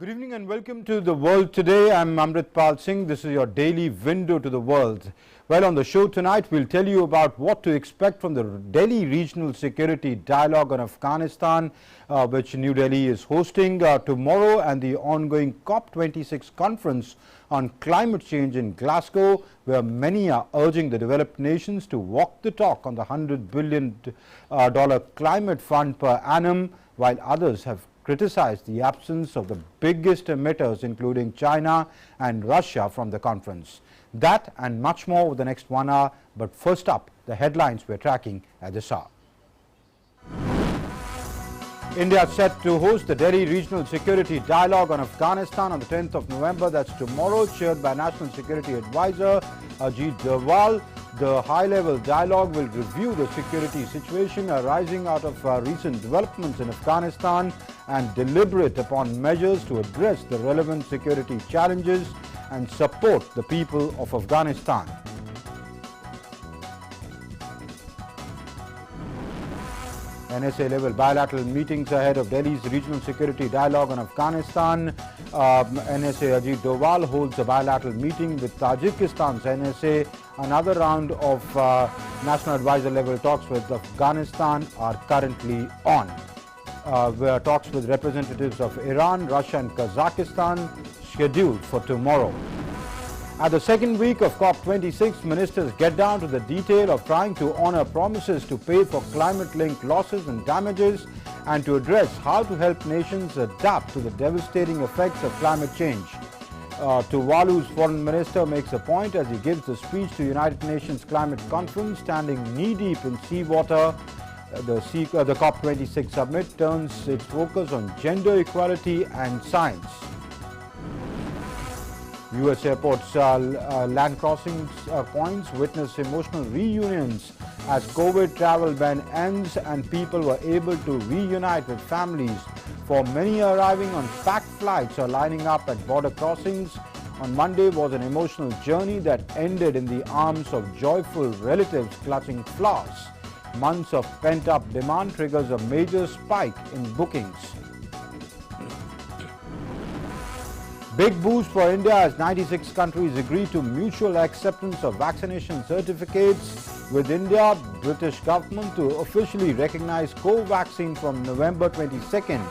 Good evening and welcome to The World Today. I'm Amritpal Singh. This is your daily window to the world. Well, on the show tonight, we'll tell you about what to expect from the Delhi Regional Security Dialogue on Afghanistan, which New Delhi is hosting tomorrow, and the ongoing COP26 conference on climate change in Glasgow, where many are urging the developed nations to walk the talk on the $100 billion climate fund per annum, while others have criticized the absence of the biggest emitters, including China and Russia, from the conference. That and much more over the next 1 hour. But first up, the headlines we're tracking at this hour. India is set to host the Delhi Regional Security Dialogue on Afghanistan on the 10th of November. That's tomorrow, chaired by National Security Advisor Ajit Doval. The high-level dialogue will review the security situation arising out of recent developments in Afghanistan and deliberate upon measures to address the relevant security challenges and support the people of Afghanistan. NSA-level bilateral meetings ahead of Delhi's Regional Security Dialogue on Afghanistan. NSA Ajit Doval holds a bilateral meeting with Tajikistan's NSA. Another round of National Advisor-level talks with Afghanistan are currently on. Where talks with representatives of Iran, Russia and Tajikistan scheduled for tomorrow. At the second week of COP26, ministers get down to the detail of trying to honor promises to pay for climate-linked losses and damages and to address how to help nations adapt to the devastating effects of climate change. Tuvalu's foreign minister makes a point as he gives the speech to United Nations Climate Conference, standing knee-deep in seawater. The COP26 summit turns its focus on gender equality and science. U.S. airports land crossing points witness emotional reunions as COVID travel ban ends and people were able to reunite with families. For many arriving on packed flights or lining up at border crossings, on Monday was an emotional journey that ended in the arms of joyful relatives clutching flowers. Months of pent-up demand triggers a major spike in bookings. Big boost for India as 96 countries agree to mutual acceptance of vaccination certificates, with India, British government to officially recognize Covaxin from November 22nd.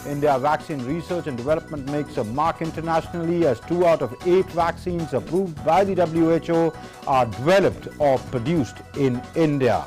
India vaccine research and development makes a mark internationally as 2 out of 8 vaccines approved by the WHO are developed or produced in India.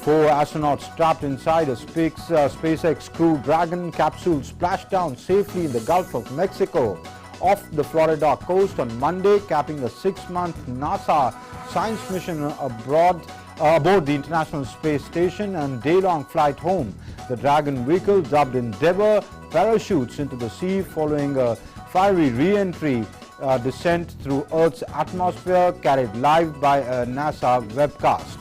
Four astronauts trapped inside a SpaceX Crew Dragon capsule splashed down safely in the Gulf of Mexico off the Florida coast on Monday, capping a 6-month NASA science mission aboard the International Space Station and day-long flight home. The Dragon vehicle, dubbed Endeavour, parachutes into the sea following a fiery re-entry descent through Earth's atmosphere, carried live by a NASA webcast.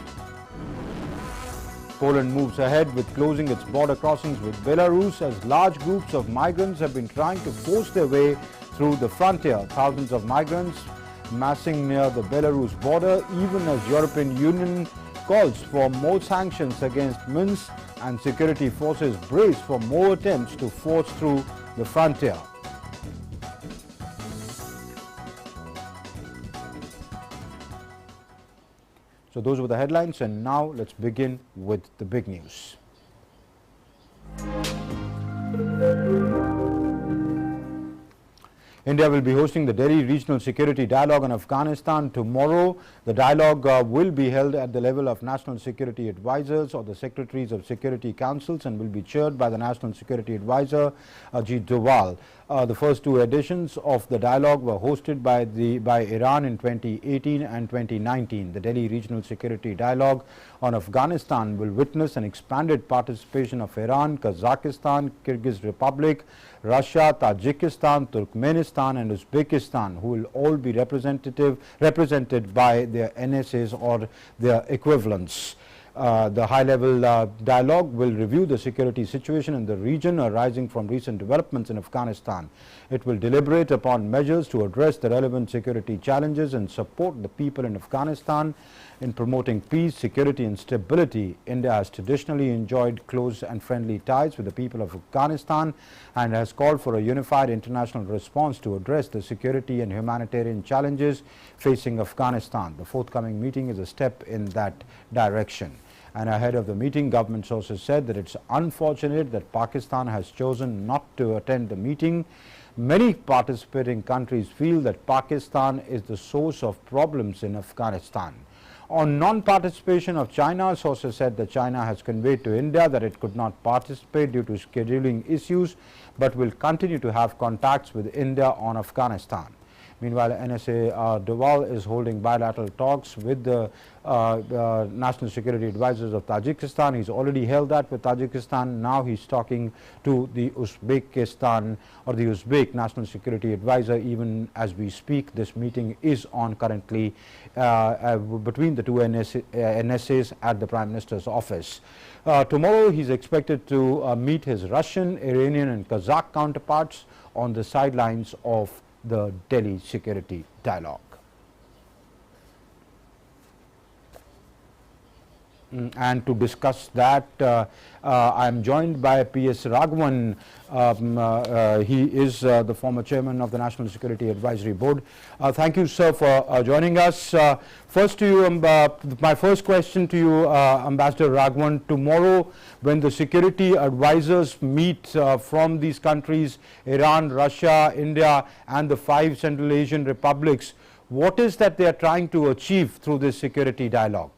Poland moves ahead with closing its border crossings with Belarus as large groups of migrants have been trying to force their way through the frontier. Thousands of migrants massing near the Belarus border, even as European Union calls for more sanctions against Minsk and security forces brace for more attempts to force through the frontier. So those were the headlines, and now let's begin with the big news. India will be hosting the Delhi Regional Security Dialogue on Afghanistan tomorrow. The dialogue will be held at the level of National Security Advisors or the Secretaries of Security Councils and will be chaired by the National Security Advisor Ajit Doval. The first 2 editions of the dialogue were hosted by Iran in 2018 and 2019. The Delhi Regional Security Dialogue on Afghanistan will witness an expanded participation of Iran, Kazakhstan, Kyrgyz Republic, Russia, Tajikistan, Turkmenistan and Uzbekistan, who will all be represented by their NSAs or their equivalents. The high-level dialogue will review the security situation in the region arising from recent developments in Afghanistan. It will deliberate upon measures to address the relevant security challenges and support the people in Afghanistan. in promoting peace, security and stability. India has traditionally enjoyed close and friendly ties with the people of Afghanistan and has called for a unified international response to address the security and humanitarian challenges facing Afghanistan. The forthcoming meeting is a step in that direction. And ahead of the meeting, government sources said that it's unfortunate that Pakistan has chosen not to attend the meeting. Many participating countries feel that Pakistan is the source of problems in Afghanistan. On non-participation of China, sources said that China has conveyed to India that it could not participate due to scheduling issues, but will continue to have contacts with India on Afghanistan. Meanwhile, NSA Doval is holding bilateral talks with the national security advisors of Tajikistan. He's already held that with Tajikistan. Now he's talking to the Uzbekistan or the Uzbek national security advisor even as we speak. This meeting is on currently between the two NSAs at the Prime Minister's office. Tomorrow he's expected to meet his Russian, Iranian and Kazakh counterparts on the sidelines of the Delhi security dialogue. And to discuss that, I am joined by P.S. Raghavan. He is the former chairman of the National Security Advisory Board. Thank you, sir, for joining us. First to you, my first question to you, Ambassador Raghavan. Tomorrow, when the security advisors meet from these countries, Iran, Russia, India, and the 5 Central Asian republics, what is that they are trying to achieve through this security dialogue?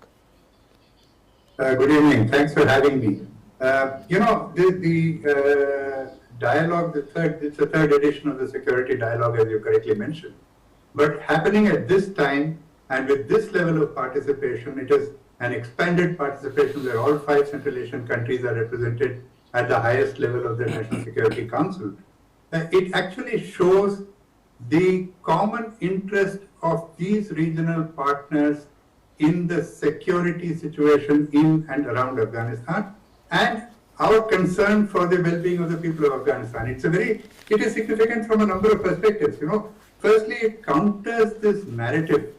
Good evening. Thanks for having me. You know, the dialogue, it's the third edition of the security dialogue, as you correctly mentioned. But happening at this time and with this level of participation, it is an expanded participation where all 5 Central Asian countries are represented at the highest level of the National Security Council. It actually shows the common interest of these regional partners in the security situation in and around Afghanistan and our concern for the well-being of the people of Afghanistan. It is significant from a number of perspectives. You know, firstly, it counters this narrative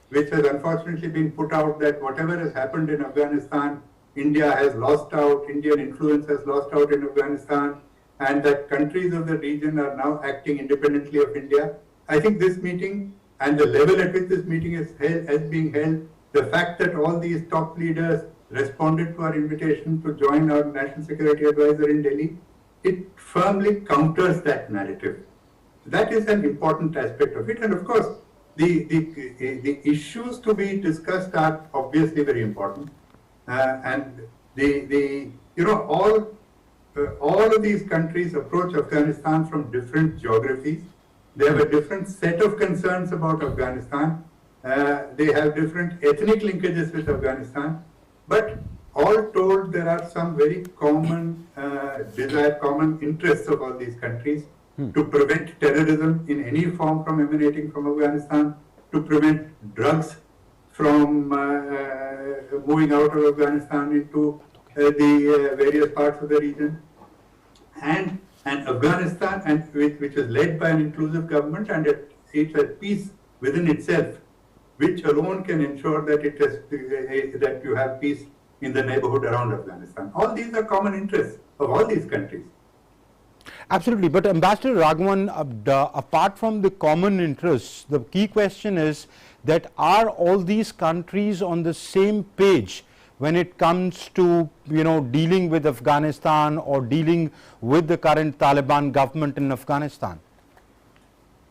which has unfortunately been put out that whatever has happened in Afghanistan, India has lost out, Indian influence has lost out in Afghanistan, and that countries of the region are now acting independently of India. I think this meeting and the level at which this meeting is being held, the fact that all these top leaders responded to our invitation to join our National Security Advisor in Delhi, it firmly counters that narrative. That is an important aspect of it. And of course, the issues to be discussed are obviously very important. All of these countries approach Afghanistan from different geographies. They have a different set of concerns about Afghanistan. They have different ethnic linkages with Afghanistan, but all told, there are some very common common interests of all these countries to prevent terrorism in any form from emanating from Afghanistan, to prevent drugs from moving out of Afghanistan into the various parts of the region, and Afghanistan, which is led by an inclusive government and it's at peace within itself, which alone can ensure that that you have peace in the neighborhood around Afghanistan. All these are common interests of all these countries. Absolutely. But Ambassador Raghavan, apart from the common interests, the key question is that are all these countries on the same page when it comes to, dealing with Afghanistan or dealing with the current Taliban government in Afghanistan?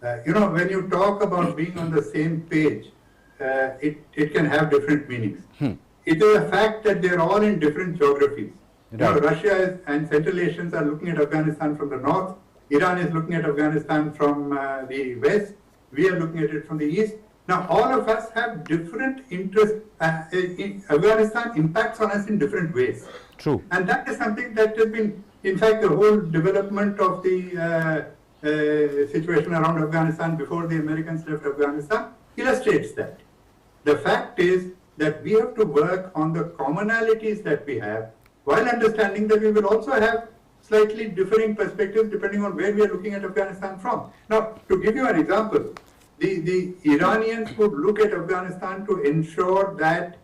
When you talk about being on the same page, it can have different meanings. It is a fact that they're all in different geographies. Right. Russia and Central Asians are looking at Afghanistan from the north. Iran is looking at Afghanistan from the west. We are looking at it from the east. Now, all of us have different interests. Afghanistan impacts on us in different ways. True. And that is something that has been, in fact, the whole development of the situation around Afghanistan before the Americans left Afghanistan illustrates that. The fact is that we have to work on the commonalities that we have, while understanding that we will also have slightly differing perspectives depending on where we are looking at Afghanistan from. Now, to give you an example, the Iranians would look at Afghanistan to ensure that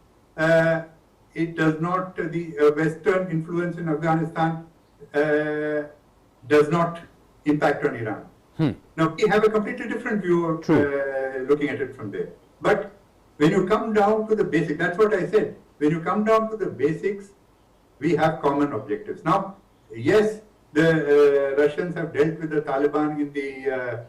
it does not, the Western influence in Afghanistan does not impact on Iran. Now, we have a completely different view of looking at it from there. But when you come down to the basic, that's what I said. When you come down to the basics, we have common objectives. Now, yes, the Russians have dealt with the Taliban in the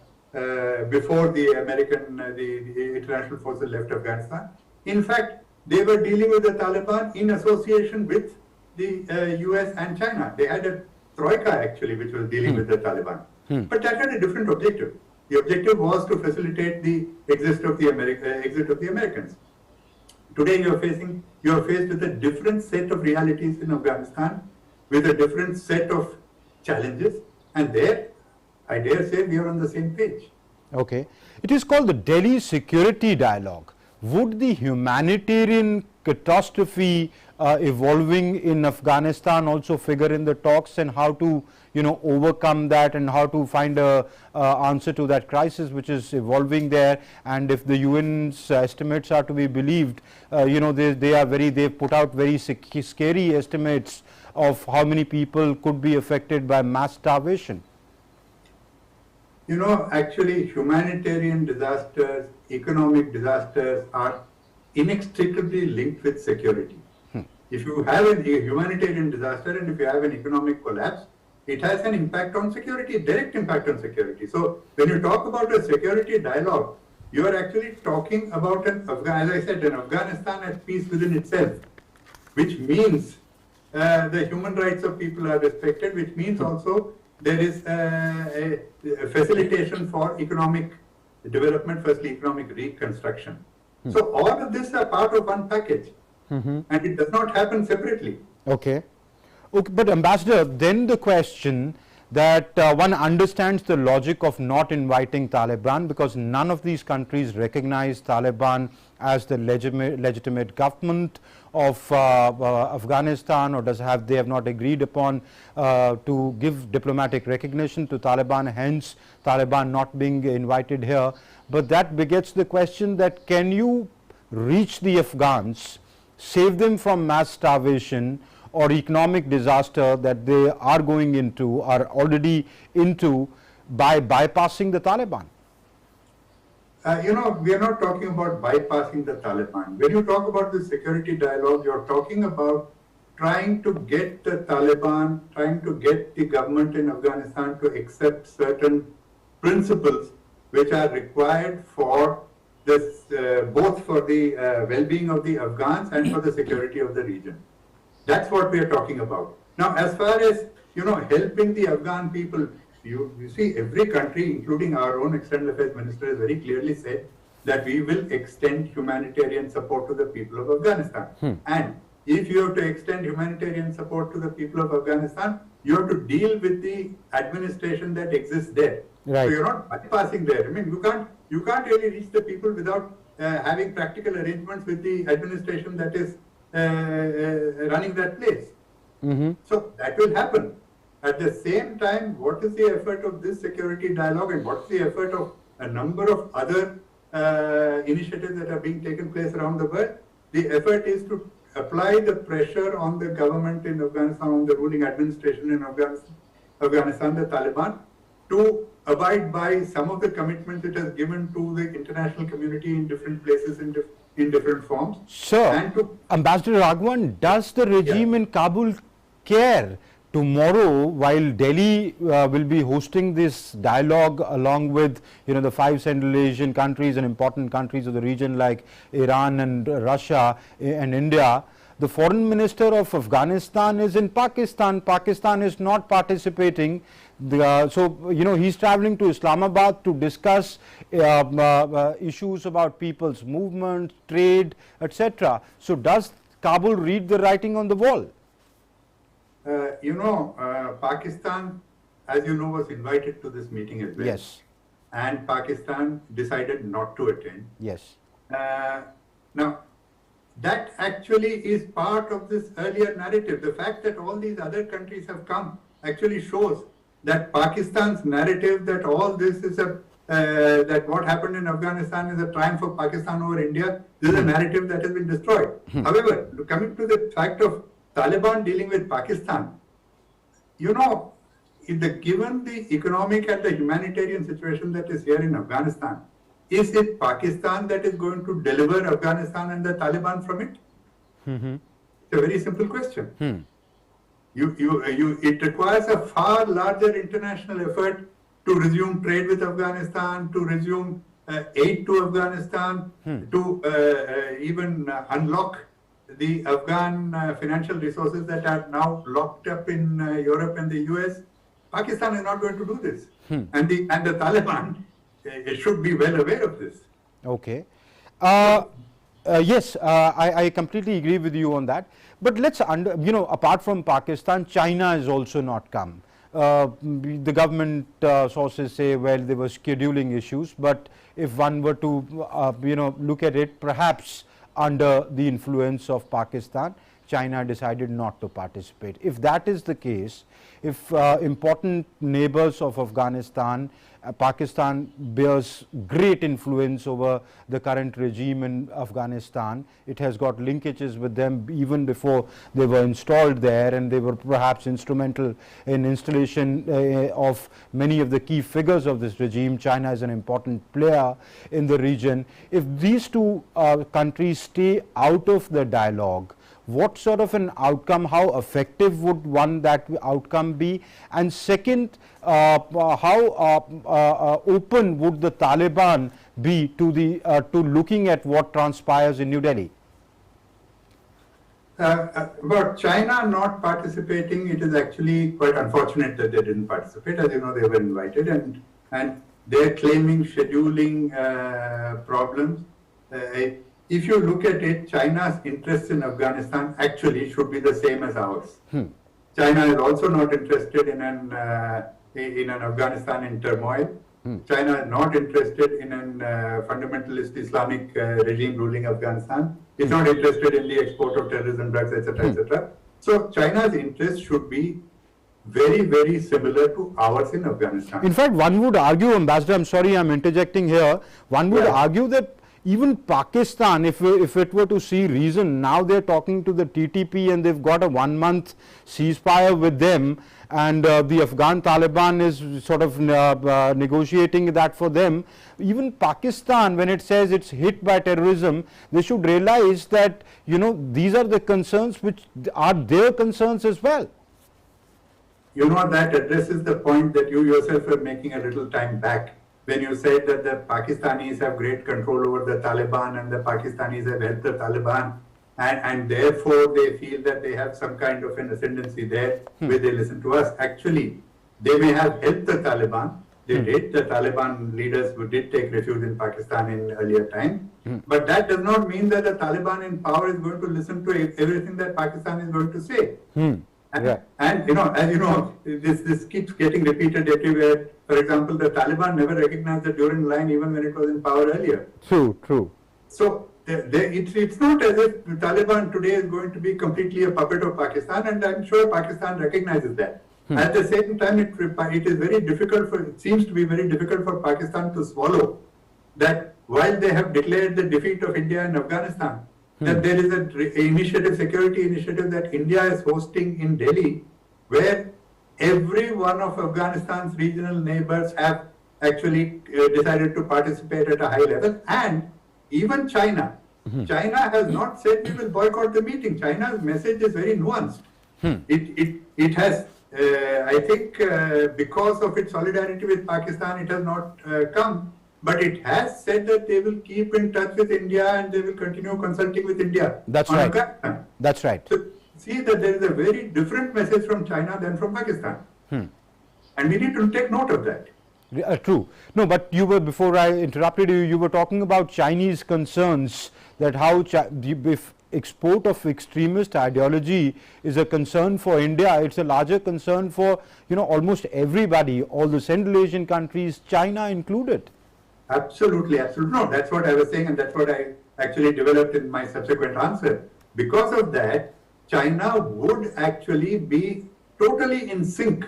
before the American, the international forces left Afghanistan. In fact, they were dealing with the Taliban in association with the US and China. They had a troika actually, which was dealing with the Taliban. But that had a different objective. The objective was to facilitate the exit of the Americans. Today you are faced with a different set of realities in Afghanistan, with a different set of challenges, and there, I dare say, we are on the same page. Okay. It is called the Delhi Security Dialogue. Would the humanitarian catastrophe evolving in Afghanistan also figure in the talks, and how to overcome that, and how to find a answer to that crisis which is evolving there? And if the UN's estimates are to be believed, they've put out very scary estimates of how many people could be affected by mass starvation. Actually, humanitarian disasters, economic disasters are inextricably linked with security. If you have a humanitarian disaster and if you have an economic collapse, it has an impact on security, direct impact on security. So when you talk about a security dialogue, you are actually talking about as I said, an Afghanistan at peace within itself, which means the human rights of people are respected, which means also there is a facilitation for economic development, firstly economic reconstruction. So all of this are part of one package, and it does not happen separately. Okay. But Ambassador, then the question that one understands the logic of not inviting Taliban, because none of these countries recognize Taliban as the legitimate government of Afghanistan, or they have not agreed upon to give diplomatic recognition to Taliban, hence Taliban not being invited here. But that begets the question that can you reach the Afghans, save them from mass starvation or economic disaster that they are going into, are already into, by bypassing the Taliban? We are not talking about bypassing the Taliban. When you talk about the security dialogue, you're talking about trying to get the Taliban, trying to get the government in Afghanistan to accept certain principles which are required for this, both for the well-being of the Afghans and for the security of the region. That's what we are talking about. Now, as far as, helping the Afghan people, you see every country, including our own External Affairs Minister, has very clearly said that we will extend humanitarian support to the people of Afghanistan. And if you have to extend humanitarian support to the people of Afghanistan, you have to deal with the administration that exists there. Right. So you're not bypassing there. I mean, you can't really reach the people without having practical arrangements with the administration that is running that place. So that will happen. At the same time, what is the effort of this security dialogue, and what's the effort of a number of other initiatives that are being taken place around the world? The effort is to apply the pressure on the government in Afghanistan, on the ruling administration in Afghanistan, the Taliban, to abide by some of the commitments it has given to the international community in different places, in different forms. Sir, Ambassador Raghavan, does the regime in Kabul care tomorrow, while Delhi will be hosting this dialogue along with the 5 Central Asian countries and important countries of the region like Iran and Russia and India, the foreign minister of Afghanistan is in Pakistan. Pakistan is not participating. So he's traveling to Islamabad to discuss issues about people's movement, trade, etc. So does Kabul read the writing on the wall? Pakistan, as you know, was invited to this meeting as well. Yes. And Pakistan decided not to attend. Yes. Now, that actually is part of this earlier narrative. The fact that all these other countries have come actually shows that Pakistan's narrative that all this is a that what happened in Afghanistan is a triumph of Pakistan over India. This is a narrative that has been destroyed. However, coming to the fact of Taliban dealing with Pakistan, you know, given the economic and the humanitarian situation that is here in Afghanistan, is it Pakistan that is going to deliver Afghanistan and the Taliban from it? It's a very simple question. It requires a far larger international effort to resume trade with Afghanistan, to resume aid to Afghanistan, to even unlock the Afghan financial resources that are now locked up in Europe and the US. Pakistan is not going to do this. And the Taliban should be well aware of this. Okay. Yes, I completely agree with you on that. But let's, apart from Pakistan, China has also not come. The government sources say, well, there were scheduling issues, but if one were to, look at it, perhaps under the influence of Pakistan, China decided not to participate. If that is the case, if important neighbors of Afghanistan, Pakistan bears great influence over the current regime in Afghanistan. It has got linkages with them even before they were installed there, and they were perhaps instrumental in installation of many of the key figures of this regime. China is an important player in the region. If these two countries stay out of the dialogue, what sort of an outcome, how effective would that outcome be? And second, how open would the Taliban be to looking at what transpires in New Delhi? About China not participating, it is actually quite unfortunate that they didn't participate. As you know, they were invited, and they're claiming scheduling problems. If you look at it, China's interest in Afghanistan actually should be the same as ours. China is also not interested in an Afghanistan in turmoil. China is not interested in an fundamentalist Islamic regime ruling Afghanistan. It's not interested in the export of terrorism, drugs, etc., etc. So China's interest should be very, very similar to ours in Afghanistan. In fact, one would argue, Ambassador, I'm sorry I'm interjecting here, one would argue that even Pakistan, if it were to see reason, now they're talking to the TTP and they've got a 1 month ceasefire with them, and the Afghan Taliban is sort of negotiating that for them. Even Pakistan, when it says it's hit by terrorism, they should realize that, these are the concerns which are their concerns as well. That addresses the point that you yourself were making a little time back, when you said that the Pakistanis have great control over the Taliban and the Pakistanis have helped the Taliban, and therefore they feel that they have some kind of an ascendancy there where they listen to us. Actually, they may have helped the Taliban. They did. The Taliban leaders who did take refuge in Pakistan in earlier time. But that does not mean that the Taliban in power is going to listen to everything that Pakistan is going to say. And as you know, this keeps getting repeated everywhere. For example, the Taliban never recognized the Durand Line even when it was in power earlier. True. So it's not as if the Taliban today is going to be completely a puppet of Pakistan, and I'm sure Pakistan recognizes that. At the same time, it is very difficult it seems to be very difficult for Pakistan to swallow that while they have declared the defeat of India in Afghanistan, that there is a security initiative that India is hosting in Delhi, where every one of Afghanistan's regional neighbors have actually decided to participate at a high level, and even China. China has not said we will boycott the meeting. China's message is very nuanced. It has, I think, because of its solidarity with Pakistan, it has not come. But it has said that they will keep in touch with India and they will continue consulting with India. That's right. That's right. So see that there is a very different message from China than from Pakistan. And we need to take note of that. True. No, but before I interrupted you, you were talking about Chinese concerns, that how if export of extremist ideology is a concern for India, it's a larger concern for, almost everybody, all the Central Asian countries, China included. Absolutely. No, that's what I was saying, and that's what I actually developed in my subsequent answer. Because of that, China would actually be totally in sync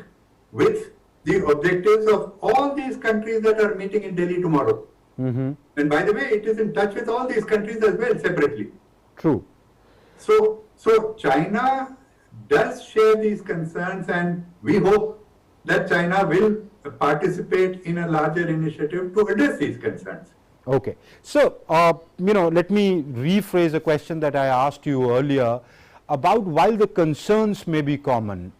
with the objectives of all these countries that are meeting in Delhi tomorrow. And by the way, it is in touch with all these countries as well separately. True. So China does share these concerns, and we hope that China will participate in a larger initiative to address these concerns. Okay. So, let me rephrase a question that I asked you earlier about, while the concerns may be common,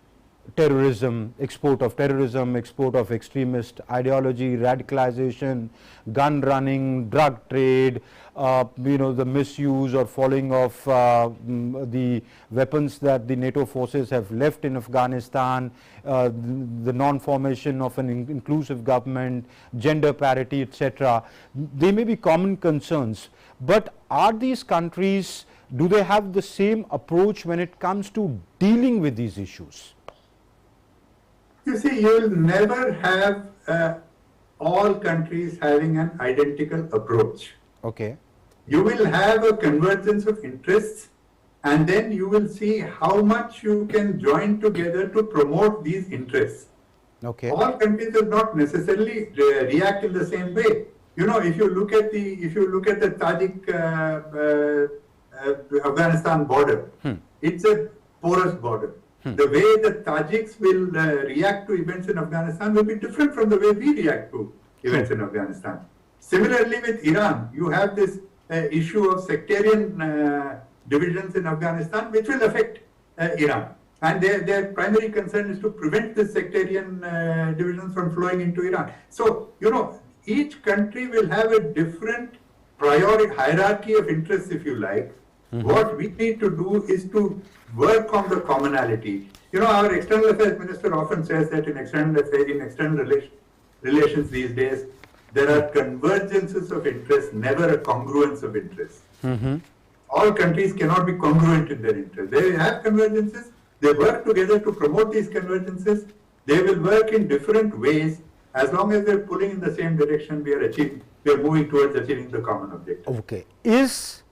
terrorism, export of extremist ideology, radicalization, gun running, drug trade, the misuse or falling of the weapons that the NATO forces have left in Afghanistan, the non-formation of an inclusive government, gender parity, etc. They may be common concerns, but are these countries, do they have the same approach when it comes to dealing with these issues? You see, you will never have all countries having an identical approach. Okay. You will have a convergence of interests, and then you will see how much you can join together to promote these interests. Okay. All countries will not necessarily react in the same way. If you look at the Tajik Afghanistan border, it's a porous border. The way the Tajiks will react to events in Afghanistan will be different from the way we react to events in Afghanistan. Similarly, with Iran, you have this issue of sectarian divisions in Afghanistan, which will affect Iran. And their primary concern is to prevent the sectarian divisions from flowing into Iran. So, each country will have a different hierarchy of interests, if you like. What we need to do is to work on the commonality. Our external affairs minister often says that in external relations these days, there are convergences of interest, never a congruence of interest. All countries cannot be congruent in their interest. They have convergences, they work together to promote these convergences. They will work in different ways. As long as they're pulling in the same direction, we are moving towards achieving the common objective. Okay. Is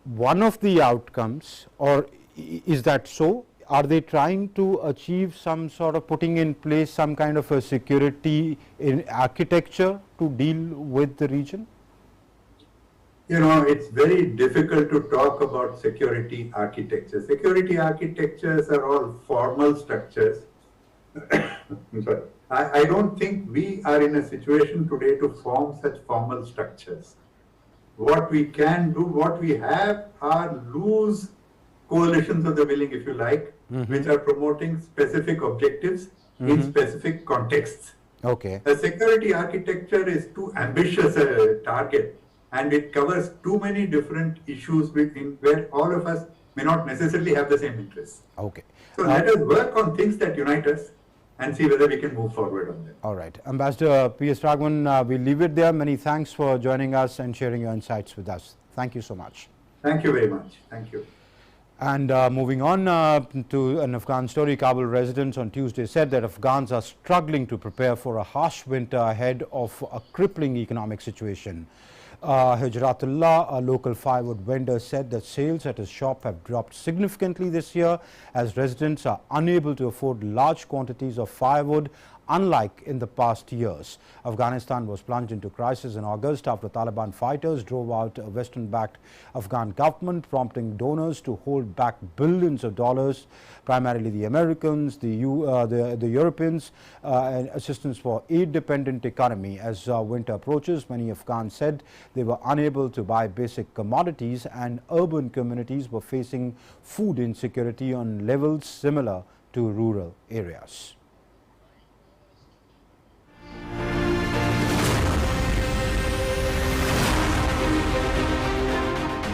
one of the outcomes, or is that so? Are they trying to achieve some sort of putting in place some kind of a security in architecture to deal with the region? It's very difficult to talk about security architecture. Security architectures are all formal structures. I'm sorry. I don't think we are in a situation today to form such formal structures. What we can do, what we have are loose coalitions of the willing, if you like, which are promoting specific objectives in specific contexts. Okay. A security architecture is too ambitious a target, and it covers too many different issues where all of us may not necessarily have the same interests. Okay. So let us work on things that unite us and see whether we can move forward on them. All right. Ambassador P.S. Raghavan, we'll leave it there. Many thanks for joining us and sharing your insights with us. Thank you so much. Thank you very much. Thank you. And moving on to an Afghan story, Kabul residents on Tuesday said that Afghans are struggling to prepare for a harsh winter ahead of a crippling economic situation. Hijratullah, a local firewood vendor, said that sales at his shop have dropped significantly this year as residents are unable to afford large quantities of firewood, unlike in the past years. Afghanistan was plunged into crisis in August after Taliban fighters drove out a Western-backed Afghan government, prompting donors to hold back billions of dollars, primarily the Americans, the Europeans, and assistance for aid-dependent economy. As winter approaches, many Afghans said they were unable to buy basic commodities, and urban communities were facing food insecurity on levels similar to rural areas.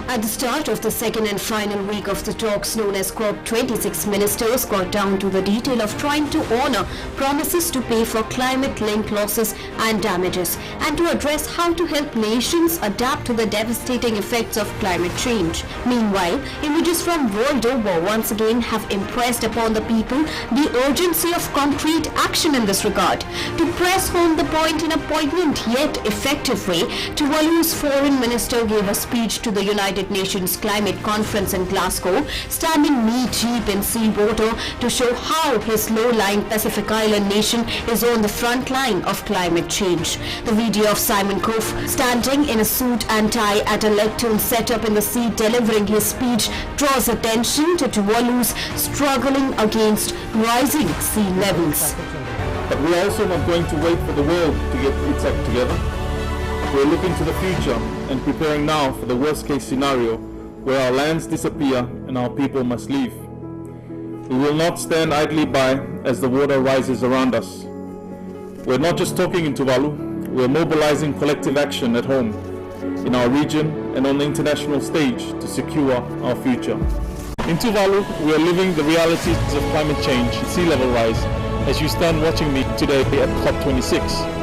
At the start of the second and final week of the talks known as COP26, ministers got down to the detail of trying to honor promises to pay for climate-linked losses and damages, and to address how to help nations adapt to the devastating effects of climate change. Meanwhile, images from world over once again have impressed upon the people the urgency of concrete action in this regard. To press home the point in a poignant yet effective way, Tuvalu's foreign minister gave a speech to the United United Nations Climate Conference in Glasgow, standing knee-deep in seawater to show how his low-lying Pacific Island nation is on the front line of climate change. The video of Simon Cove standing in a suit and tie at a lectern set up in the sea delivering his speech draws attention to Tuvalu's struggling against rising sea levels. But we are also not going to wait for the world to get its act together. We're looking to the future and preparing now for the worst case scenario where our lands disappear and our people must leave. We will not stand idly by as the water rises around us. We're not just talking in Tuvalu, we're mobilizing collective action at home, in our region and on the international stage to secure our future. In Tuvalu, we are living the realities of climate change and sea level rise as you stand watching me today at COP26.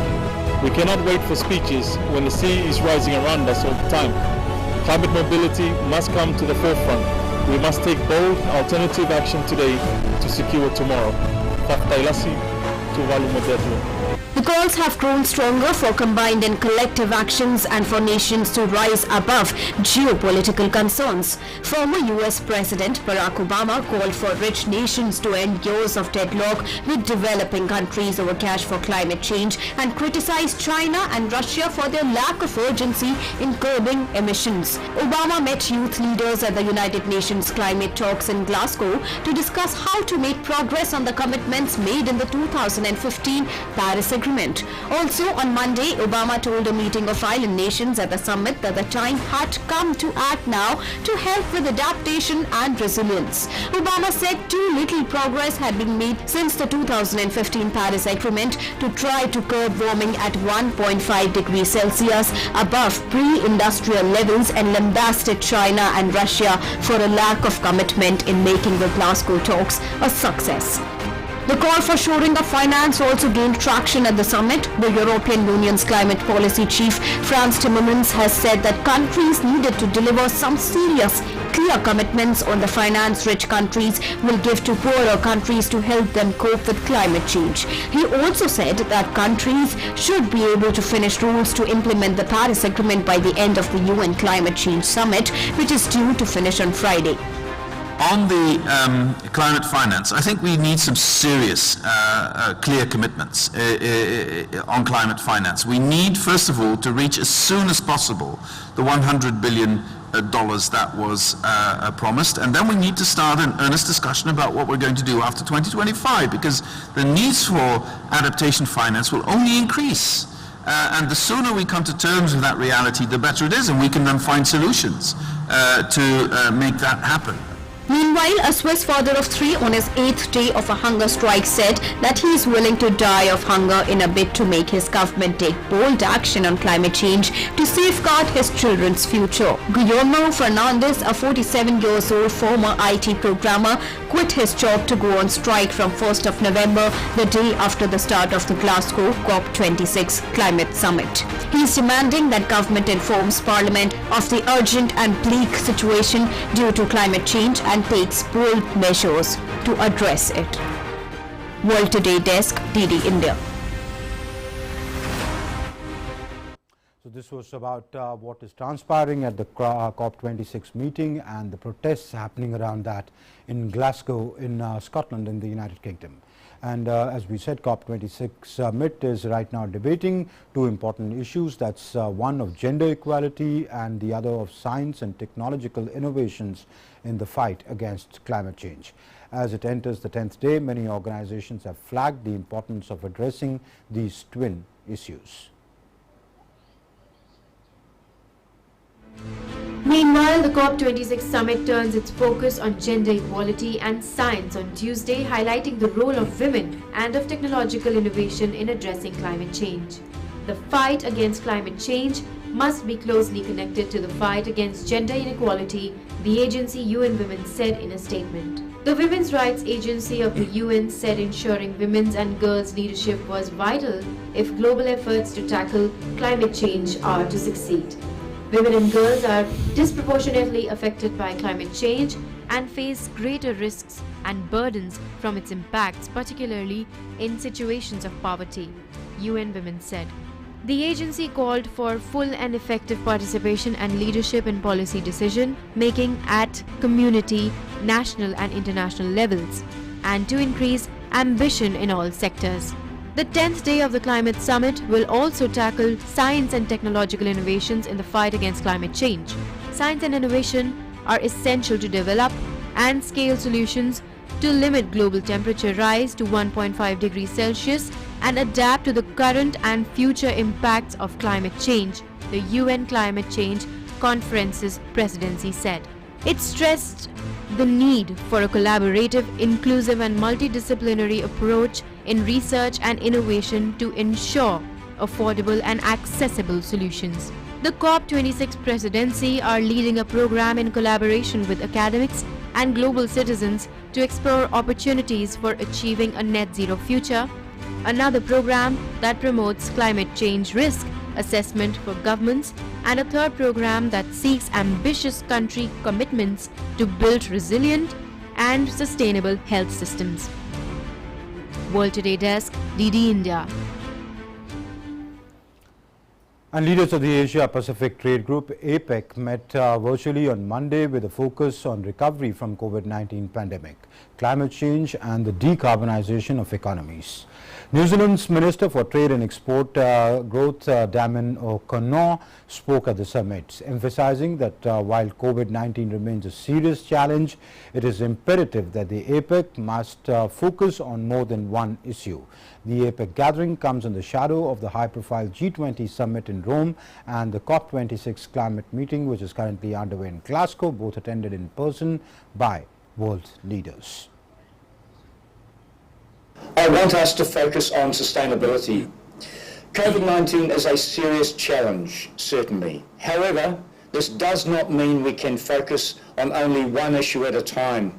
We cannot wait for speeches when the sea is rising around us all the time. Climate mobility must come to the forefront. We must take bold alternative action today to secure tomorrow. Faktailasi, Tuvalu Moderno. The calls have grown stronger for combined and collective actions and for nations to rise above geopolitical concerns. Former US President Barack Obama called for rich nations to end years of deadlock with developing countries over cash for climate change and criticized China and Russia for their lack of urgency in curbing emissions. Obama met youth leaders at the United Nations climate talks in Glasgow to discuss how to make progress on the commitments made in the 2015 Paris Agreement. Also on Monday, Obama told a meeting of island nations at the summit that the time had come to act now to help with adaptation and resilience. Obama said too little progress had been made since the 2015 Paris Agreement to try to curb warming at 1.5 degrees Celsius above pre-industrial levels and lambasted China and Russia for a lack of commitment in making the Glasgow talks a success. The call for shoring up finance also gained traction at the summit. The European Union's climate policy chief, Frans Timmermans, has said that countries needed to deliver some serious, clear commitments on the finance-rich countries will give to poorer countries to help them cope with climate change. He also said that countries should be able to finish rules to implement the Paris Agreement by the end of the UN Climate Change Summit, which is due to finish on Friday. On the climate finance, I think we need some serious, clear commitments on climate finance. We need, first of all, to reach as soon as possible the $100 billion that was promised, and then we need to start an earnest discussion about what we're going to do after 2025, because the needs for adaptation finance will only increase. And the sooner we come to terms with that reality, the better it is, and we can then find solutions to make that happen. Meanwhile, a Swiss father of 3 on his 8th day of a hunger strike said that he is willing to die of hunger in a bid to make his government take bold action on climate change to safeguard his children's future. Guillermo Fernandez, a 47-year-old former IT programmer, quit his job to go on strike from 1st of November, the day after the start of the Glasgow COP26 climate summit. He is demanding that government informs Parliament of the urgent and bleak situation due to climate change and takes bold measures to address it. World Today Desk, DD India. So this was about what is transpiring at the COP26 meeting and the protests happening around that in Glasgow in Scotland in the United Kingdom. And as we said, COP26 summit is right now debating two important issues. That's one of gender equality and the other of science and technological innovations in the fight against climate change. As it enters the 10th day, many organizations have flagged the importance of addressing these twin issues. Meanwhile, the COP26 summit turns its focus on gender equality and science on Tuesday, highlighting the role of women and of technological innovation in addressing climate change. The fight against climate change must be closely connected to the fight against gender inequality, the agency UN Women said in a statement. The Women's Rights Agency of the UN said ensuring women's and girls' leadership was vital if global efforts to tackle climate change are to succeed. Women and girls are disproportionately affected by climate change and face greater risks and burdens from its impacts, particularly in situations of poverty, UN Women said. The agency called for full and effective participation and leadership in policy decision-making at community, national and international levels, and to increase ambition in all sectors. The 10th day of the Climate Summit will also tackle science and technological innovations in the fight against climate change. Science and innovation are essential to develop and scale solutions to limit global temperature rise to 1.5 degrees Celsius and adapt to the current and future impacts of climate change, the UN Climate Change Conference's presidency said. It stressed the need for a collaborative, inclusive and multidisciplinary approach in research and innovation to ensure affordable and accessible solutions. The COP26 presidency are leading a program in collaboration with academics and global citizens to explore opportunities for achieving a net zero future, another program that promotes climate change risk assessment for governments, and a third program that seeks ambitious country commitments to build resilient and sustainable health systems. World Today Desk, DD India. And leaders of the Asia-Pacific Trade Group, APEC, met virtually on Monday with a focus on recovery from COVID-19 pandemic, climate change and the decarbonization of economies. New Zealand's Minister for Trade and Export Growth, Damien O'Connor, spoke at the summit, emphasizing that while COVID-19 remains a serious challenge, it is imperative that the APEC must focus on more than one issue. The APEC gathering comes in the shadow of the high-profile G20 summit in Rome and the COP26 climate meeting, which is currently underway in Glasgow, both attended in person by world leaders. I want us to focus on sustainability. COVID-19 is a serious challenge, certainly. However, this does not mean we can focus on only one issue at a time.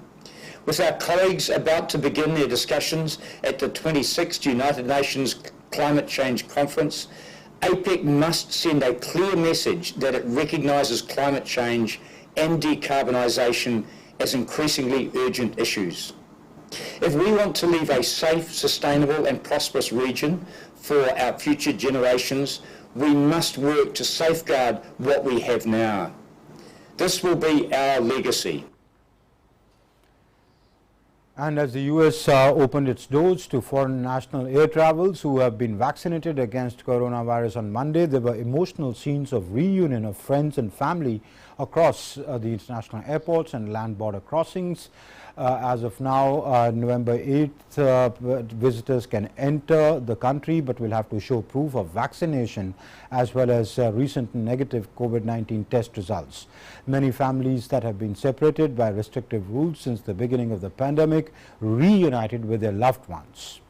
With our colleagues about to begin their discussions at the 26th United Nations Climate Change Conference, APEC must send a clear message that it recognises climate change and decarbonisation as increasingly urgent issues. If we want to leave a safe, sustainable and prosperous region for our future generations, we must work to safeguard what we have now. This will be our legacy. And as the U.S. opened its doors to foreign national air travels who have been vaccinated against coronavirus on Monday, there were emotional scenes of reunion of friends and family across the international airports and land border crossings. As of now, November 8th, visitors can enter the country but will have to show proof of vaccination as well as recent negative COVID-19 test results. Many families that have been separated by restrictive rules since the beginning of the pandemic reunited with their loved ones.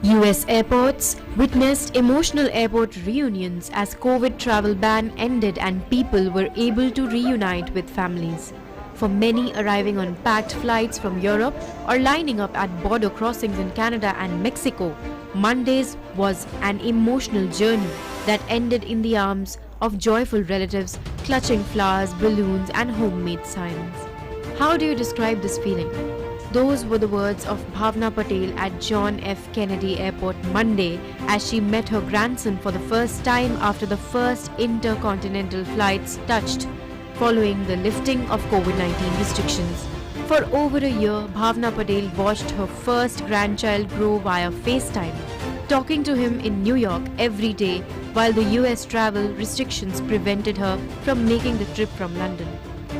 US airports witnessed emotional airport reunions as COVID travel ban ended and people were able to reunite with families. For many arriving on packed flights from Europe or lining up at border crossings in Canada and Mexico, Mondays was an emotional journey that ended in the arms of joyful relatives clutching flowers, balloons and homemade signs. How do you describe this feeling? Those were the words of Bhavna Patel at John F. Kennedy Airport Monday as she met her grandson for the first time after the first intercontinental flights touched following the lifting of COVID-19 restrictions. For over a year, Bhavna Patel watched her first grandchild grow via FaceTime, talking to him in New York every day while the US travel restrictions prevented her from making the trip from London.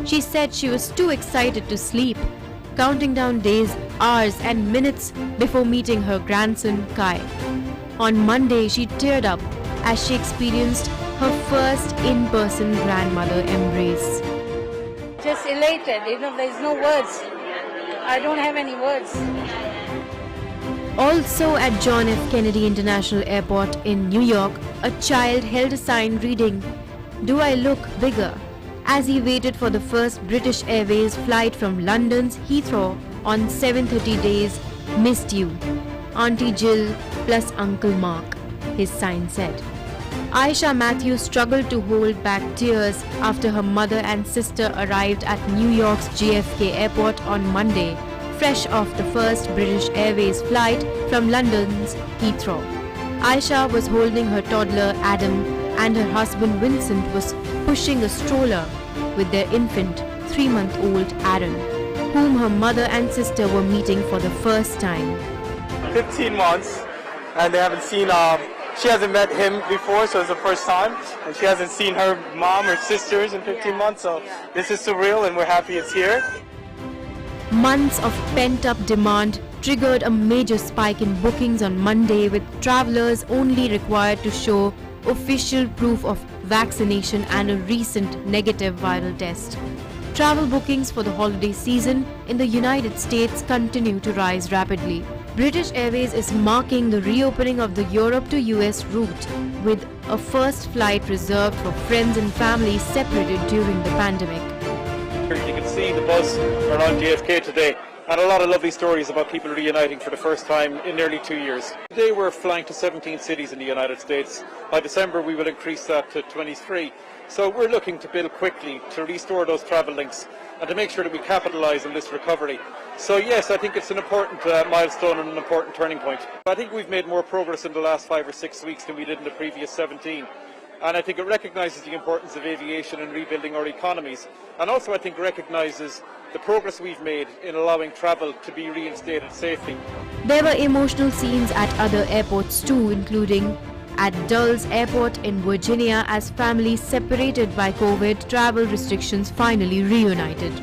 She said she was too excited to sleep, counting down days, hours and minutes before meeting her grandson Kai. On Monday, she teared up as she experienced her first in-person grandmother embrace. Just elated, there's no words. I don't have any words. Also at John F. Kennedy International Airport in New York, a child held a sign reading, "Do I look bigger?" as he waited for the first British Airways flight from London's Heathrow on 7:30 days. "Missed you. Auntie Jill plus Uncle Mark," his sign said. Aisha Matthews struggled to hold back tears after her mother and sister arrived at New York's JFK airport on Monday fresh off the first British Airways flight from London's Heathrow. Aisha was holding her toddler Adam and her husband Vincent was pushing a stroller with their infant 3-month-old Aaron, whom her mother and sister were meeting for the first time. 15 months, and they haven't seen, she hasn't met him before, so it's the first time, and she hasn't seen her mom or sisters in 15 months, so this is surreal and we're happy it's here. Months of pent-up demand triggered a major spike in bookings on Monday, with travelers only required to show official proof of vaccination and a recent negative viral test. Travel bookings for the holiday season in the United States continue to rise rapidly. British Airways is marking the reopening of the Europe to US route, with a first flight reserved for friends and family separated during the pandemic. You can see the buzz around JFK today, and a lot of lovely stories about people reuniting for the first time in nearly 2 years. Today we're flying to 17 cities in the United States. By December we will increase that to 23. So we're looking to build quickly to restore those travel links and to make sure that we capitalise on this recovery. So yes, I think it's an important milestone and an important turning point. I think we've made more progress in the last 5 or 6 weeks than we did in the previous 17. And I think it recognises the importance of aviation and rebuilding our economies. And also I think recognises the progress we've made in allowing travel to be reinstated safely. There were emotional scenes at other airports too, including at Dulles Airport in Virginia, as families separated by COVID travel restrictions finally reunited.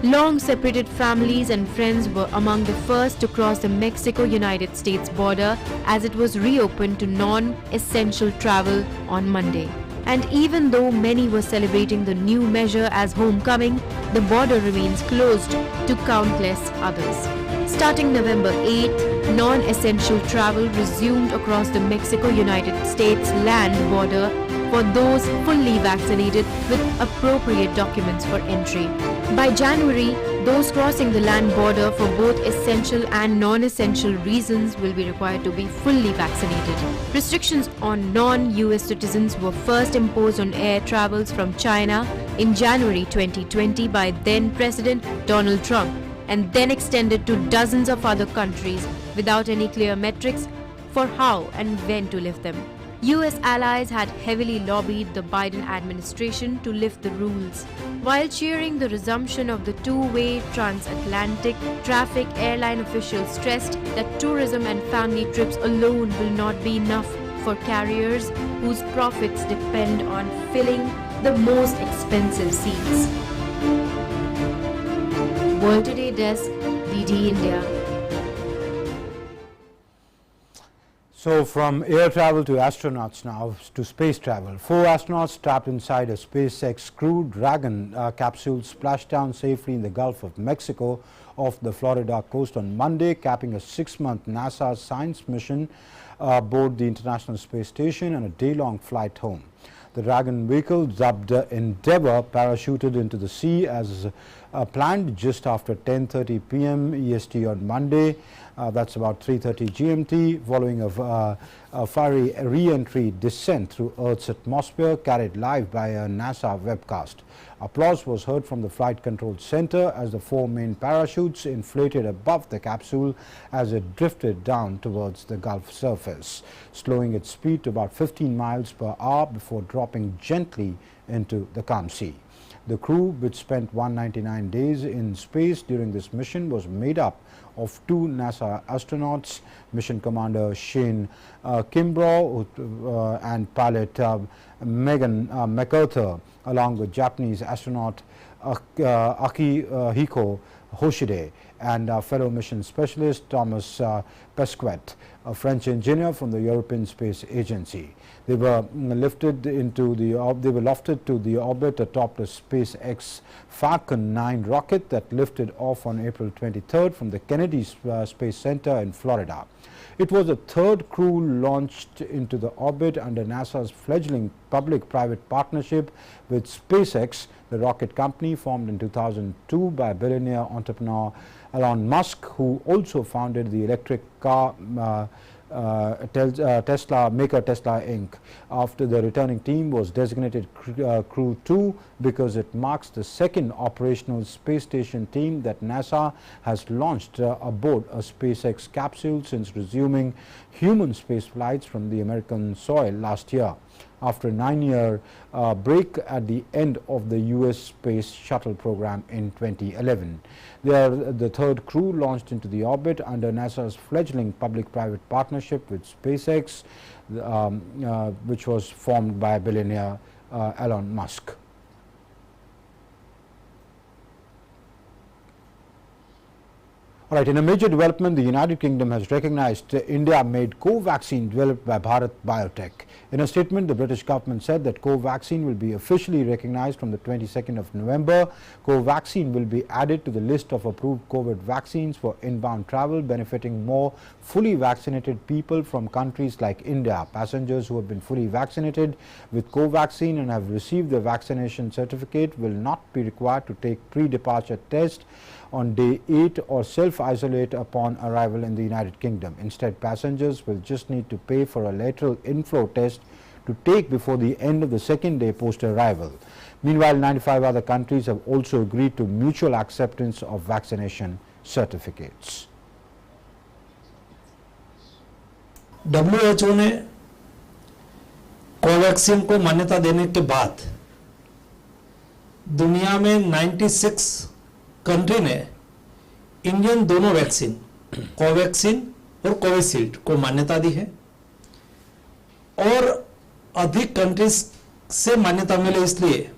Long separated families and friends were among the first to cross the Mexico-United States border as it was reopened to non-essential travel on Monday. And even though many were celebrating the new measure as homecoming, the border remains closed to countless others. Starting November 8th, non-essential travel resumed across the Mexico-United States land border for those fully vaccinated with appropriate documents for entry. By January, those crossing the land border for both essential and non-essential reasons will be required to be fully vaccinated. Restrictions on non-US citizens were first imposed on air travels from China in January 2020 by then-President Donald Trump, and then extended to dozens of other countries without any clear metrics for how and when to lift them. US allies had heavily lobbied the Biden administration to lift the rules. While cheering the resumption of the two-way transatlantic traffic, airline officials stressed that tourism and family trips alone will not be enough for carriers whose profits depend on filling the most expensive seats. World Today Desk, DD India. So from air travel to astronauts now to space travel. 4 astronauts trapped inside a SpaceX Crew Dragon capsule splashed down safely in the Gulf of Mexico off the Florida coast on Monday, capping a 6-month NASA science mission aboard the International Space Station and a day-long flight home. The Dragon vehicle, dubbed Endeavour, parachuted into the sea as planned just after 10:30 p.m. EST on Monday. That's about 3:30 GMT, following a fiery re-entry descent through Earth's atmosphere carried live by a NASA webcast. Applause was heard from the Flight Control Center as the 4 main parachutes inflated above the capsule as it drifted down towards the Gulf surface, slowing its speed to about 15 miles per hour before dropping gently into the calm sea. The crew, which spent 199 days in space during this mission, was made up of 2 NASA astronauts, Mission Commander Shane Kimbrough and pilot Megan McArthur, along with Japanese astronaut Akihiko Hoshide and fellow mission specialist Thomas Pesquet, a French engineer from the European Space Agency. They were lofted to the orbit atop the SpaceX Falcon 9 rocket that lifted off on April 23rd from the Kennedy Space Center in Florida. It was the 3rd crew launched into the orbit under NASA's fledgling public-private partnership with SpaceX, the rocket company formed in 2002 by billionaire entrepreneur Elon Musk, who also founded the electric car Tesla Inc. after the returning team was designated Crew 2 because it marks the second operational space station team that NASA has launched aboard a SpaceX capsule since resuming human space flights from the American soil last year, after a 9-year break at the end of the U.S. Space Shuttle program in 2011. They are the third crew launched into the orbit under NASA's fledgling public-private partnership with SpaceX, which was formed by billionaire Elon Musk. All right, in a major development, the United Kingdom has recognized India-made co-vaccine developed by Bharat Biotech. In a statement, the British government said that co-vaccine will be officially recognized from the 22nd of November. Co-vaccine will be added to the list of approved COVID vaccines for inbound travel, benefiting more fully vaccinated people from countries like India. Passengers who have been fully vaccinated with co-vaccine and have received the vaccination certificate will not be required to take pre-departure test on day 8 or self-isolate upon arrival in the United Kingdom. Instead, passengers will just need to pay for a lateral inflow test to take before the end of the second day post-arrival. Meanwhile, 95 other countries have also agreed to mutual acceptance of vaccination certificates. WHO ने Covaxin को मान्यता देने के बाद दुनिया में 96 country ने Indian दोनों वैक्सीन कोवैक्सीन और कोविशील्ड को मान्यता दी है और अधिक कंट्रीज से मान्यता मिले इसलिए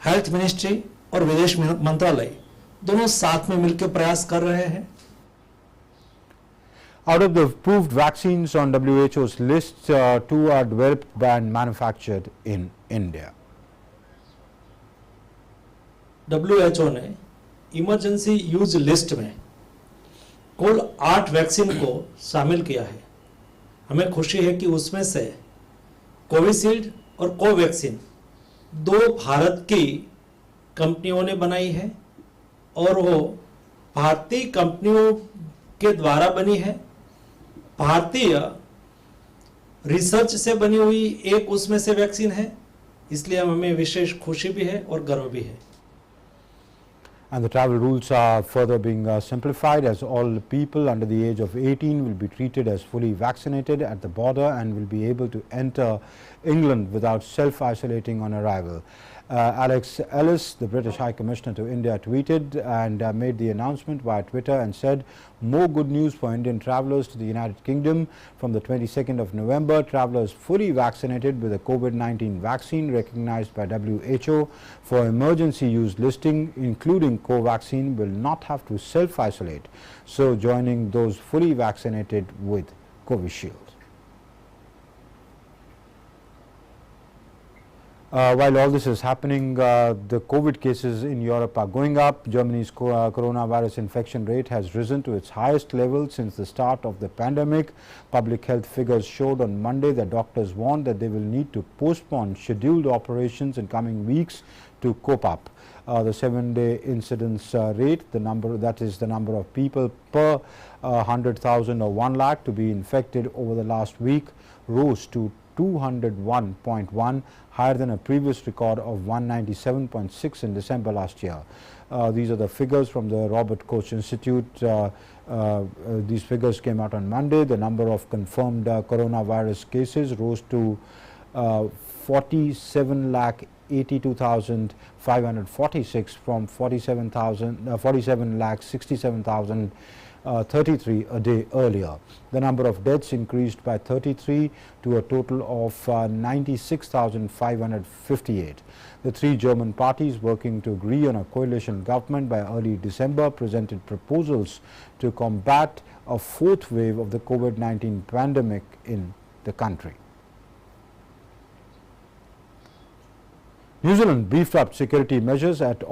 हेल्थ मिनिस्ट्री और विदेश मंत्रालय दोनों साथ में मिलकर प्रयास कर रहे हैं. Out of the approved vaccines on WHO's list, 2 are developed and manufactured in India. WHO ने इमरजेंसी यूज लिस्ट में कुल 8 वैक्सीन को शामिल किया है. हमें खुशी है कि उसमें से कोविशील्ड और कोवैक्सीन 2 भारत की कंपनियों ने बनाई है और वो भारतीय कंपनियों के द्वारा बनी है. भारतीय रिसर्च से बनी हुई एक उसमें से वैक्सीन है, इसलिए हमें विशेष खुशी भी है और गर्व भी है. And the travel rules are further being simplified, as all people under the age of 18 will be treated as fully vaccinated at the border and will be able to enter England without self-isolating on arrival. Alex Ellis, the British High Commissioner to India, tweeted and made the announcement via Twitter and said, "More good news for Indian travellers to the United Kingdom. From the 22nd of November, travellers fully vaccinated with a COVID-19 vaccine recognized by WHO for emergency use listing, including co-vaccine, will not have to self-isolate, so joining those fully vaccinated with Covishield." While all this is happening, the COVID cases in Europe are going up. Germany's coronavirus infection rate has risen to its highest level since the start of the pandemic. Public health figures showed on Monday that doctors warned that they will need to postpone scheduled operations in coming weeks to cope up. The 7-day incidence rate, that is the number of people per 100,000 or 1 lakh to be infected over the last week, rose to 201.1, higher than a previous record of 197.6 in December last year. These are the figures from the Robert Koch Institute. These figures came out on Monday. The number of confirmed coronavirus cases rose to 47,82,546 from 47,67,67,033 a day earlier. The number of deaths increased by 33 to a total of 96,558. The 3 German parties working to agree on a coalition government by early December presented proposals to combat a 4th wave of the COVID-19 pandemic in the country. New Zealand beefed up security measures at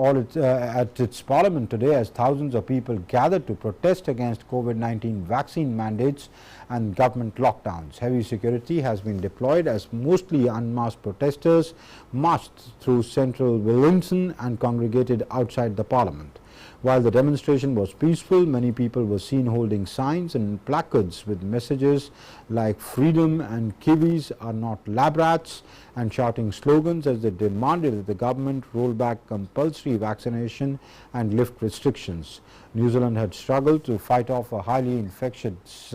its parliament today as thousands of people gathered to protest against COVID-19 vaccine mandates and government lockdowns. Heavy security has been deployed as mostly unmasked protesters marched through central Wellington and congregated outside the parliament. While the demonstration was peaceful, many people were seen holding signs and placards with messages like "Freedom" and "Kiwis are not lab rats," and shouting slogans as they demanded that the government roll back compulsory vaccination and lift restrictions. New Zealand had struggled to fight off a highly infectious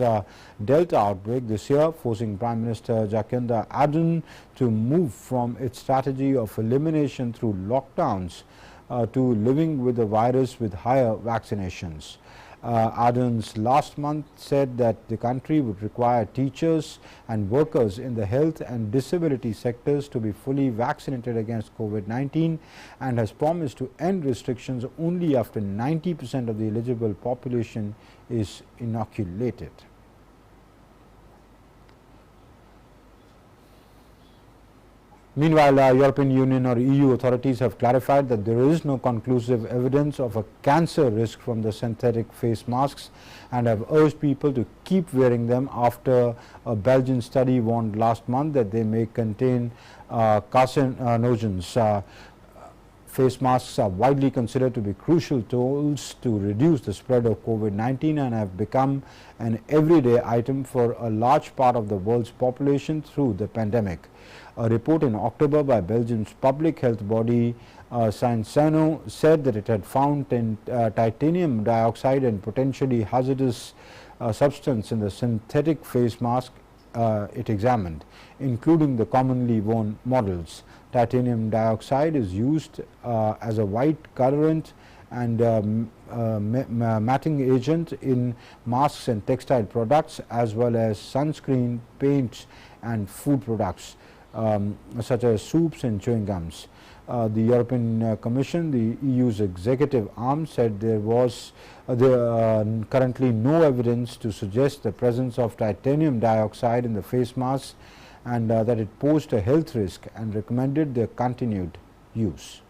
Delta outbreak this year, forcing Prime Minister Jacinda Ardern to move from its strategy of elimination through lockdowns to living with the virus with higher vaccinations. Ardern's last month said that the country would require teachers and workers in the health and disability sectors to be fully vaccinated against COVID-19 and has promised to end restrictions only after 90% of the eligible population is inoculated. Meanwhile, European Union or EU authorities have clarified that there is no conclusive evidence of a cancer risk from the synthetic face masks and have urged people to keep wearing them after a Belgian study warned last month that they may contain carcinogens. Face masks are widely considered to be crucial tools to reduce the spread of COVID-19 and have become an everyday item for a large part of the world's population through the pandemic. A report in October by Belgium's public health body Sciensano said that it had found titanium dioxide and potentially hazardous substance in the synthetic face mask it examined, including the commonly worn models. Titanium dioxide is used as a white colorant and matting agent in masks and textile products, as well as sunscreen, paints and food products such as soups and chewing gums. The European Commission, the EU's executive arm, said there was currently no evidence to suggest the presence of titanium dioxide in the face masks and that it posed a health risk and recommended their continued use.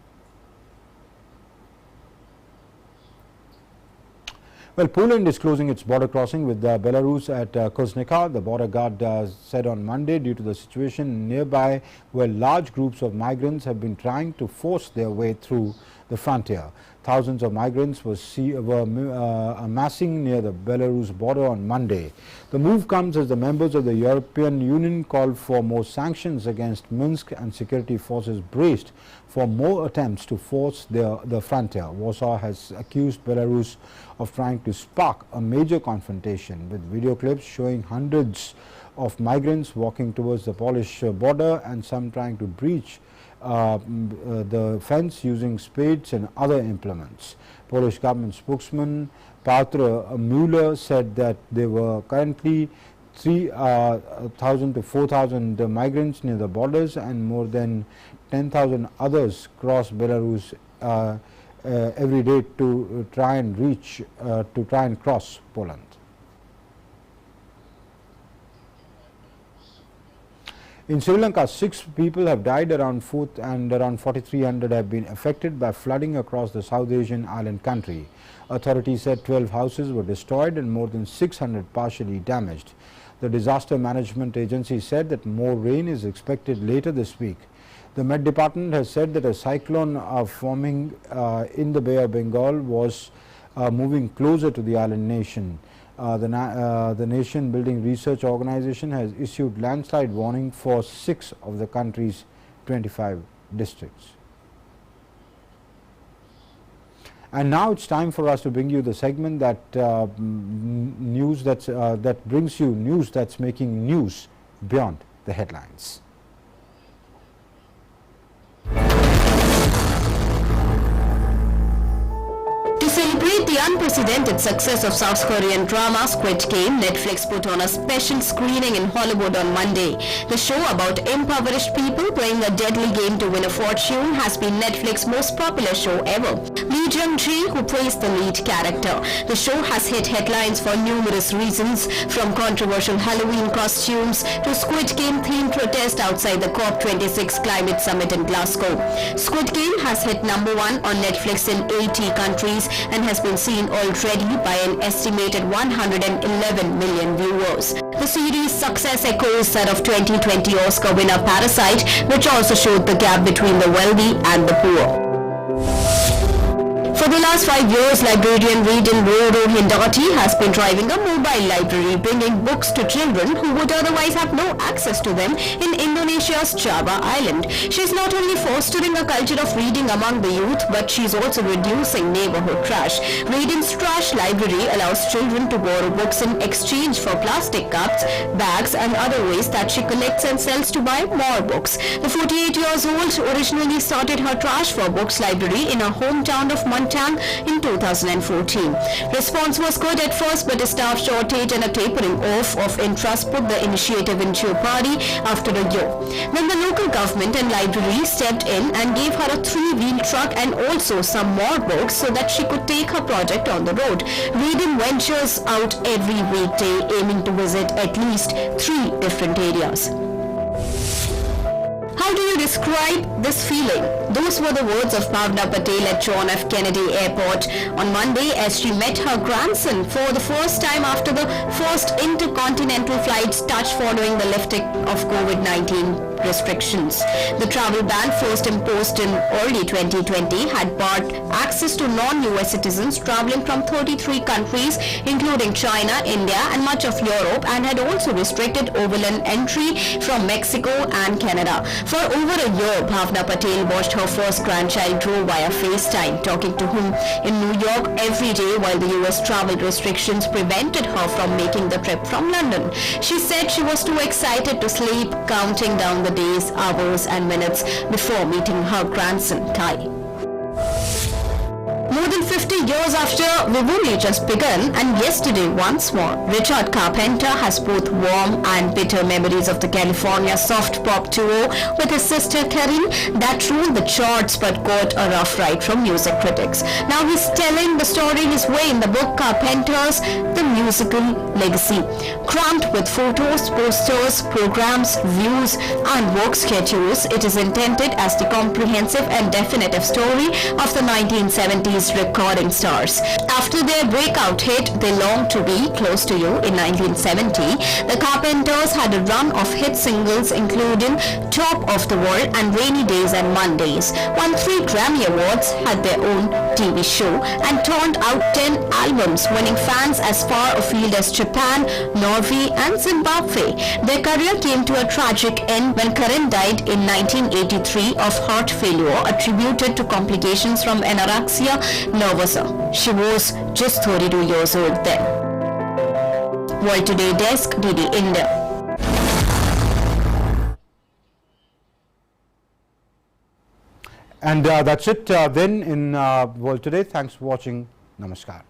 Well, Poland is closing its border crossing with Belarus at Kuznica, the border guard said on Monday, due to the situation nearby where large groups of migrants have been trying to force their way through the frontier. Thousands of migrants were amassing near the Belarus border on Monday. The move comes as the members of the European Union called for more sanctions against Minsk and security forces braced for more attempts to force the frontier. Warsaw has accused Belarus of trying to spark a major confrontation, with video clips showing hundreds of migrants walking towards the Polish border and some trying to breach the fence using spades and other implements. Polish government spokesman Piotr Mueller said that there were currently 3,000 to 4,000 migrants near the borders and more than 10,000 others cross Belarus every day to try and cross Poland. In Sri Lanka, 6 people have died, around 4,300 have been affected by flooding across the South Asian island country. Authorities said 12 houses were destroyed and more than 600 partially damaged. The Disaster Management Agency said that more rain is expected later this week. The Met Department has said that a cyclone forming in the Bay of Bengal was moving closer to the island nation. The Nation Building Research Organization has issued landslide warning for 6 of the country's 25 districts. And now it's time for us to bring you the segment that that brings you news that's making news beyond the headlines. Celebrate the unprecedented success of South Korean drama Squid Game, Netflix put on a special screening in Hollywood on Monday. The show about impoverished people playing a deadly game to win a fortune has been Netflix's most popular show ever. Lee Jung-jae, who plays the lead character. The show has hit headlines for numerous reasons, from controversial Halloween costumes to Squid Game themed protest outside the COP26 climate summit in Glasgow. Squid Game has hit #1 on Netflix in 80 countries and has been seen already by an estimated 111 million viewers. The series' success echoes that of 2020 Oscar winner Parasite, which also showed the gap between the wealthy and the poor. For the last 5 years, librarian Readin Roro Hindati has been driving a mobile library, bringing books to children who would otherwise have no access to them in Indonesia's Java island. She is not only fostering a culture of reading among the youth, but she is also reducing neighborhood trash. Readin's trash library allows children to borrow books in exchange for plastic cups, bags and other waste that she collects and sells to buy more books. The 48 years old originally started her Trash for Books library in her hometown of Muntang in 2014. Response was good at first, but a staff shortage and a tapering off of interest put the initiative into a party after a year. Then the local government and library stepped in and gave her a 3-wheel truck and also some more books so that she could take her project on the road. Readin ventures out every weekday, aiming to visit at least 3 different areas. How do you describe this feeling? Those were the words of Bhavna Patel at John F. Kennedy Airport on Monday as she met her grandson for the first time after the first intercontinental flights touched following the lifting of COVID-19 restrictions. The travel ban first imposed in early 2020 had barred access to non-US citizens traveling from 33 countries including China, India and much of Europe, and had also restricted overland entry from Mexico and Canada. For over a year, Bhavna Patel watched her first grandchild grow via FaceTime, talking to him in New York every day while the US travel restrictions prevented her from making the trip from London. She said she was too excited to sleep, counting down the days, hours and minutes before meeting her grandson, Kai. More than 50 years after we've only just begun, and yesterday once more, Richard Carpenter has both warm and bitter memories of the California soft pop duo with his sister Karin that ruled the charts but got a rough ride from music critics. Now he's telling the story his way in the book Carpenter's The Musical Legacy. Crammed with photos, posters, programs, views and work schedules, it is intended as the comprehensive and definitive story of the 1970s recording stars. After their breakout hit They Long to Be Close to You in 1970, the Carpenters had a run of hit singles including Top of the World and Rainy Days and Mondays, won 3 Grammy Awards, had their own TV show and turned out 10 albums, winning fans as far afield as Japan, Norway and Zimbabwe. Their career came to a tragic end when Karin died in 1983 of heart failure attributed to complications from anorexia nervosa. She was just 32 years old then. World Today Desk, DD India. And that's it then in World Today. Thanks for watching. Namaskar.